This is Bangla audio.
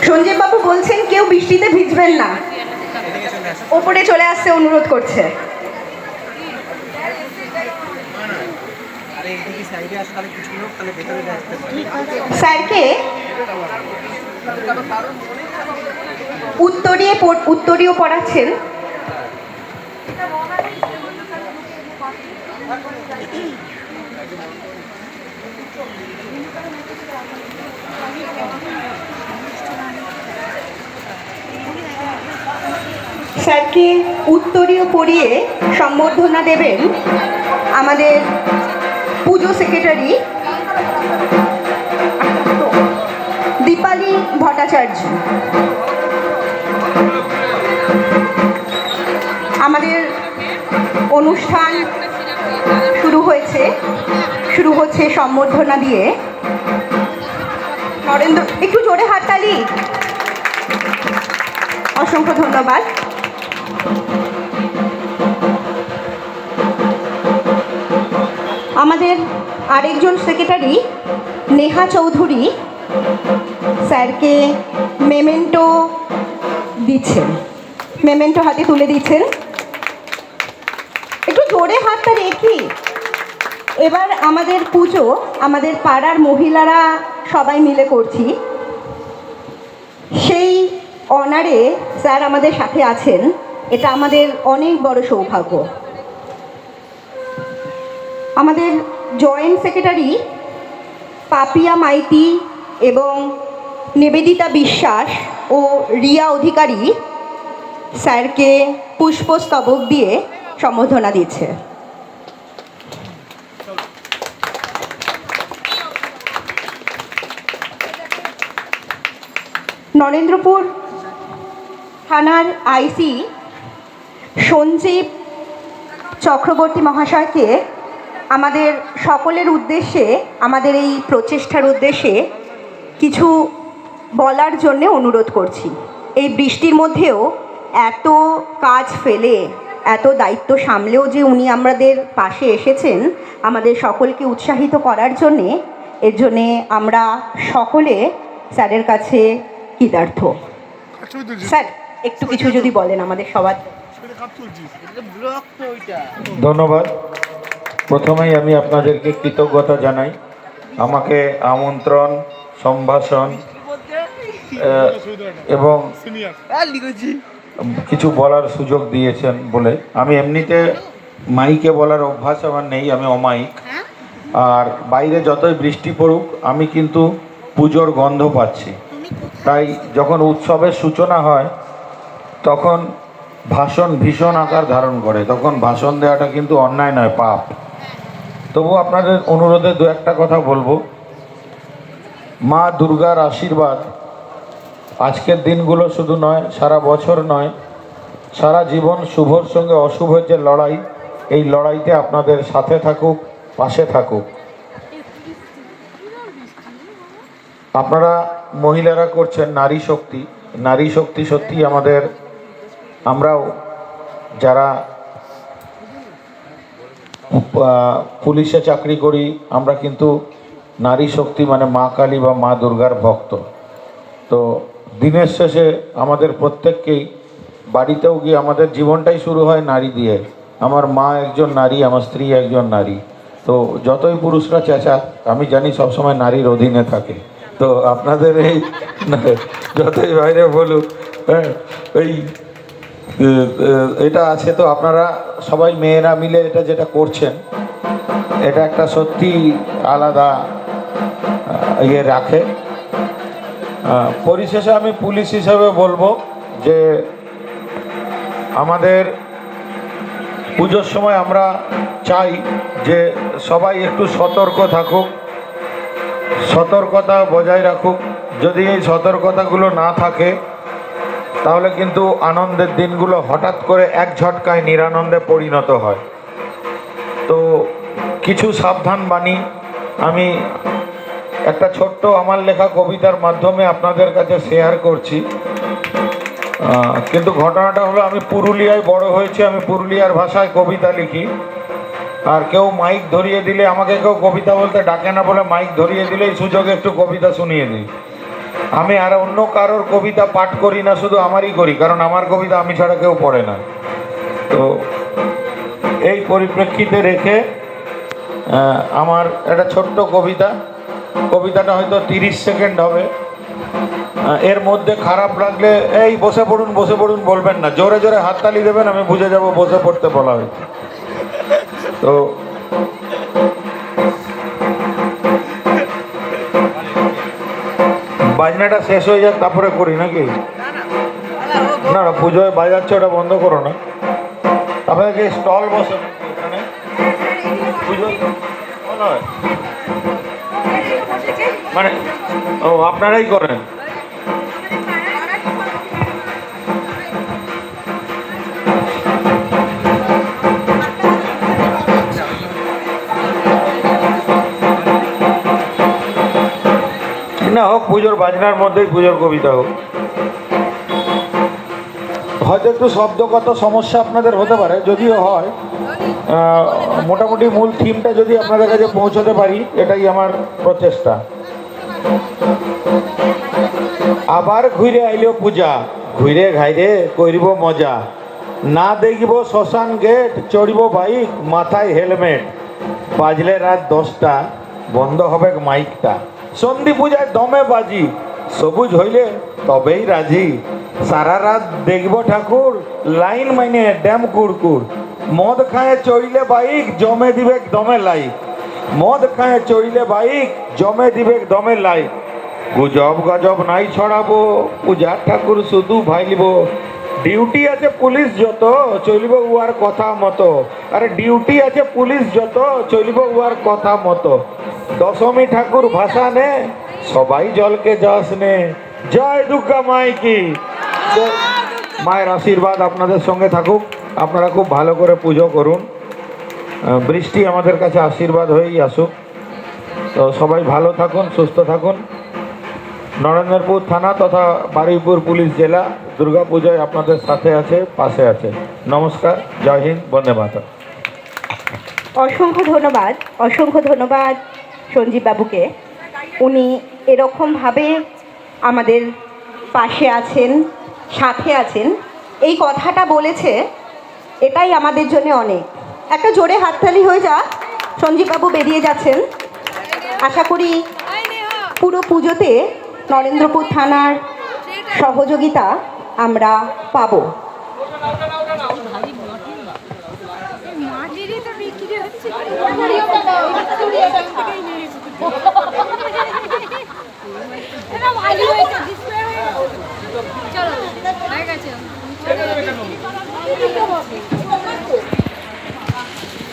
সঞ্জীব বাবু বলছেন কেউ বৃষ্টিতে ভিজবেন না, ওপরে চলে আসতে অনুরোধ করছে। স্যারকে উত্তরীয় পড়াচ্ছেন স্যারকে উত্তরীয় পড়িয়ে সম্বর্ধনা দেবেন আমাদের পুজো সেক্রেটারি দীপালি ভট্টাচার্য। আমাদের অনুষ্ঠান শুরু হচ্ছে সম্বর্ধনা দিয়ে। নরেন্দ্র, একটু জোরে হাততালি। অসংখ্য ধন্যবাদ। আমাদের আরেকজন সেক্রেটারি নেহা চৌধুরী স্যারকে মেমেন্টো দিচ্ছেন, মেমেন্টো হাতে তুলে দিচ্ছেন। একটু জোরে হাতটা রেখি। এবার আমাদের পুজো আমাদের পাড়ার মহিলারা সবাই মিলে করছি, সেই অনারে স্যার আমাদের সাথে আছেন, এটা আমাদের অনেক বড় সৌভাগ্য। আমাদের জয়েন্ট সেক্রেটারি পাপিয়া মাইতি এবং নিবেদিতা বিশ্বাস ও রিয়া অধিকারী স্যারকে পুষ্পস্তবক দিয়ে সম্বর্ধনা দিচ্ছে। নরেন্দ্রপুর থানার আইসি সঞ্জীব চক্রবর্তী মহাশয়কে আমাদের সকলের উদ্দেশ্যে, আমাদের এই প্রচেষ্টার উদ্দেশ্যে কিছু বলার জন্যে অনুরোধ করছি। এই বৃষ্টির মধ্যেও এত কাজ ফেলে, এত দায়িত্ব সামলেও যে উনি আমাদের পাশে এসেছেন আমাদের সকলকে উৎসাহিত করার জন্যে, এর জন্যে আমরা সকলে স্যারের কাছে কৃতার্থ। স্যার একটু কিছু যদি বলেন আমাদের সবার। ধন্যবাদ। প্রথমেই আমি আপনাদেরকে কৃতজ্ঞতা জানাই আমাকে আমন্ত্রণ, সম্ভাষণ এবং কিছু বলার সুযোগ দিয়েছেন বলে। আমি এমনিতে মাইকে বলার অভ্যাস আমার নেই, আমি অমাইক। আর বাইরে যতই বৃষ্টি পড়ুক আমি কিন্তু পুজোর গন্ধ পাচ্ছি। তাই যখন উৎসবের সূচনা হয় তখন ভাষণ ভীষণ আকার ধারণ করে, তখন ভাষণ দেওয়াটা কিন্তু অন্যায় নয়, পাপ। তবু আপনাদের অনুরোধে দু একটা কথা বলবো। মা দুর্গার আশীর্বাদ আজকের দিনগুলো শুধু নয়, সারা বছর নয়, সারা জীবন শুভর সঙ্গে অশুভের যে লড়াই, এই লড়াইতে আপনাদের সাথে থাকুক, পাশে থাকুক। আপনারা মহিলারা করছেন নারী শক্তি। নারী শক্তি সত্যি আমাদের, আমরাও যারা পুলিশে চাকরি করি আমরা কিন্তু নারী শক্তি মানে মা কালী বা মা দুর্গার ভক্ত। তো দিনের শেষে আমাদের প্রত্যেককেই বাড়িতেও গিয়ে আমাদের জীবনটাই শুরু হয় নারী দিয়ে। আমার মা একজন নারী, আমার স্ত্রী একজন নারী। তো যতই পুরুষরা চেঁচাক আমি জানি সবসময় নারীর অধীনে থাকে। তো আপনাদের এই যতই বাইরে বলুক, হ্যাঁ, এই এটা আছে। তো আপনারা সবাই মেয়েরা মিলে এটা যেটা করছেন এটা একটা সত্যি আলাদা ইয়ে রাখে। পরিশেষে আমি পুলিশ হিসেবে বলবো যে আমাদের পুজোর সময় আমরা চাই যে সবাই একটু সতর্ক থাকুক, সতর্কতা বজায় রাখুক। যদি এই সতর্কতাগুলো না থাকে তাহলে কিন্তু আনন্দের দিনগুলো হঠাৎ করে এক ঝটকায় নিরানন্দে পরিণত হয়। তো কিছু সাবধান বাণী আমি একটা ছোট্ট আমার লেখা কবিতার মাধ্যমে আপনাদের কাছে শেয়ার করছি। কিন্তু ঘটনাটা হলো আমি পুরুলিয়ায় বড় হয়েছি, আমি পুরুলিয়ার ভাষায় কবিতা লিখি। আর কেউ মাইক ধরিয়ে দিলে, আমাকে কেউ কবিতা বলতে ডাকে না বলে মাইক ধরিয়ে দিলে এই সুযোগে একটু কবিতা শুনিয়ে দিই। আমি আর অন্য কারোর কবিতা পাঠ করি না, শুধু আমারই করি, কারণ আমার কবিতা আমি ছাড়া কেউ পড়ে না। তো এই পরিপ্রেক্ষিতে রেখে আমার একটা ছোট্ট কবিতাটা হয়তো 30 সেকেন্ড হবে। এর মধ্যে খারাপ লাগলে এই বসে পড়ুন বলবেন না, জোরে জোরে হাততালি দেবেন, আমি বুঝে যাব বসে পড়তে বলা হয়েছে। তো বাজনাটা শেষ হয়ে যাক তারপরে করি নাকি? না না, পুজোয় বাজাচ্ছে, ওটা বন্ধ করো না। তারপরে যে স্টল বসে এখানে পুজো নয়, মানে ও আপনারাই করেন? না হোক, পুজোর বাজনার মধ্যেই পুজোর কবিতা হোক। হয়তো একটু শব্দগত সমস্যা আপনাদের হতে পারে, যদিও হয় মোটামুটি মূল থিমটা যদি আপনাদের কাছে পৌঁছতে পারি, এটাই আমার প্রচেষ্টা। আবার ঘুরে আইলো পূজা, ঘুরে ঘাইরে করিব মজা, না দেখিব শ্মশান গেট, চড়িব বাইক, মাথায় হেলমেট, বাজলে রাত 10টা, বন্ধ হবে মাইকটা, সন্ধি পূজায় দমে বাজি, সবুজ হইলে তবেই রাজি, সারা রাত দেখব ঠাকুর, লাইন মাইনে ড্যাম কুড়কুড়, মদ খায় চড়িলে বাইক, জমে দিবে দমে লাইক, মদ খায় চড়িলে বাইক, জমে দিবে দমে লাইক, গুজব গজব নাই ছড়াবো, পূজার ঠাকুর শুধু ভাইলিব, ডিউটি আছে পুলিশ যত, চলিব উয়ার কথা মতো, আরে ডিউটি আছে পুলিশ যত, চলিব উয়ার কথা মতো, দশমী ঠাকুর ভাষা নে, সবাই জলকে যশ নে, জয় দুর্গা মাই কি। মায়ের আশীর্বাদ আপনাদের সঙ্গে থাকুক, আপনারা খুব ভালো করে পুজো করুন, বৃষ্টি আমাদের কাছে আশীর্বাদ হয়েই আসুক। তো সবাই ভালো থাকুন, সুস্থ থাকুন। নরেন্দ্রপুর থানা তথা বারুইপুর পুলিশ জেলা দুর্গাপূজায় আপনাদের সাথে আছে, পাশে আছে। নমস্কার, জয় হিন্দ, বন্দে মাতরম। অসংখ্য ধন্যবাদ সঞ্জীব বাবুকে। উনি এরকমভাবে আমাদের পাশে আছেন, সাথে আছেন, এই কথাটা বলেছে, এটাই আমাদের জন্য অনেক। একটা জোরে হাততালি হয়ে যাক। সঞ্জীব বাবু বেরিয়ে যাচ্ছেন। আশা করি পুরো পুজোতে নরেন্দ্রপুর থানার সহযোগিতা আমরা পাবো। চলো